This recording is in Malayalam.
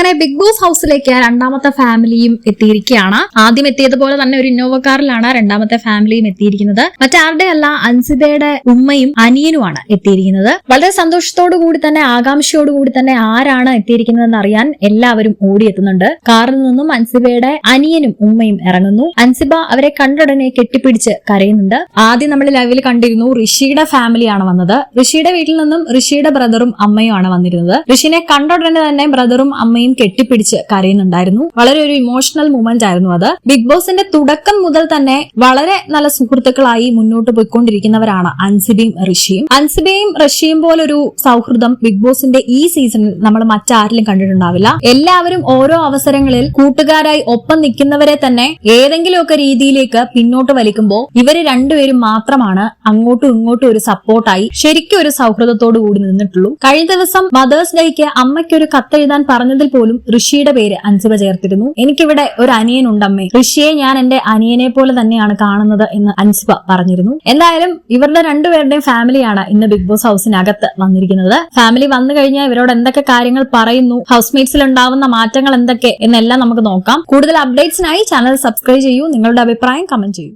അങ്ങനെ ബിഗ് ബോസ് ഹൗസിലേക്ക് രണ്ടാമത്തെ ഫാമിലിയും എത്തിയിരിക്കുകയാണ്. ആദ്യം എത്തിയതുപോലെ തന്നെ ഒരു ഇന്നോവ കാറിലാണ് രണ്ടാമത്തെ ഫാമിലിയും എത്തിയിരിക്കുന്നത്. മറ്റാരുടെ അല്ല, അൻസിബയുടെ ഉമ്മയും അനിയനുമാണ് എത്തിയിരിക്കുന്നത്. വളരെ സന്തോഷത്തോടു കൂടി തന്നെ ആകാംക്ഷയോടുകൂടി തന്നെ ആരാണ് എത്തിയിരിക്കുന്നതെന്ന് അറിയാൻ എല്ലാവരും ഓടിയെത്തുന്നുണ്ട്. കാറിൽ നിന്നും അൻസിബയുടെ അനിയനും ഉമ്മയും ഇറങ്ങുന്നു. അൻസിബ അവരെ കണ്ടുടനെ കെട്ടിപ്പിടിച്ച് കരയുന്നുണ്ട്. ആദ്യം നമ്മൾ ലൈവിൽ കണ്ടിരുന്നു ഋഷിയുടെ ഫാമിലിയാണ് വന്നത്. ഋഷിയുടെ വീട്ടിൽ നിന്നും ഋഷിയുടെ ബ്രദറും അമ്മയും ആണ് വന്നിരുന്നത്. ഋഷിനെ കണ്ടുടനെ തന്നെ ബ്രദറും അമ്മയും കെട്ടിപ്പിടിച്ച് കരയുന്നുണ്ടായിരുന്നു. വളരെ ഒരു ഇമോഷണൽ മൂമെന്റ് ആയിരുന്നു അത്. ബിഗ് ബോസിന്റെ തുടക്കം മുതൽ തന്നെ വളരെ നല്ല സുഹൃത്തുക്കളായി മുന്നോട്ട് പോയിക്കൊണ്ടിരിക്കുന്നവരാണ് അൻസിബയും ഋഷിയും. അൻസിബയും ഋഷിയും പോലൊരു സൗഹൃദം ബിഗ് ബോസിന്റെ ഈ സീസണിൽ നമ്മൾ മറ്റാരിലും കണ്ടിട്ടുണ്ടാവില്ല. എല്ലാവരും ഓരോ അവസരങ്ങളിൽ കൂട്ടുകാരായി ഒപ്പം നിൽക്കുന്നവരെ തന്നെ ഏതെങ്കിലുമൊക്കെ രീതിയിലേക്ക് പിന്നോട്ട് വലിക്കുമ്പോൾ ഇവര് രണ്ടുപേരും മാത്രമാണ് അങ്ങോട്ടും ഇങ്ങോട്ടും ഒരു സപ്പോർട്ടായി ശരിക്കും ഒരു സൗഹൃദത്തോടു കൂടി നിന്നിട്ടുള്ളൂ. കഴിഞ്ഞ ദിവസം മദേഴ്സ് ഡേക്ക് അമ്മയ്ക്കൊരു കത്തെഴുതാൻ പറഞ്ഞതിൽ പോലും ഋഷിയുടെ പേര് അൻസിബ ചേർത്തിരുന്നു. എനിക്കിവിടെ ഒരു അനിയനുണ്ടമ്മേ, ഋഷിയെ ഞാൻ എന്റെ അനിയനെ പോലെ തന്നെയാണ് കാണുന്നത് എന്ന് അൻസിബ പറഞ്ഞിരുന്നു. എന്തായാലും ഇവരുടെ രണ്ടുപേരുടെയും ഫാമിലിയാണ് ഇന്ന് ബിഗ് ബോസ് ഹൗസിനകത്ത് വന്നിരിക്കുന്നത്. ഫാമിലി വന്നു കഴിഞ്ഞാൽ ഇവരോട് എന്തൊക്കെ കാര്യങ്ങൾ പറയുന്നു, ഹൗസ്മേറ്റ്സിൽ ഉണ്ടാവുന്ന മാറ്റങ്ങൾ എന്തൊക്കെ എന്നെല്ലാം നമുക്ക് നോക്കാം. കൂടുതൽ അപ്ഡേറ്റ്സിനായി ചാനൽ സബ്സ്ക്രൈബ് ചെയ്യൂ. നിങ്ങളുടെ അഭിപ്രായം കമന്റ് ചെയ്യൂ.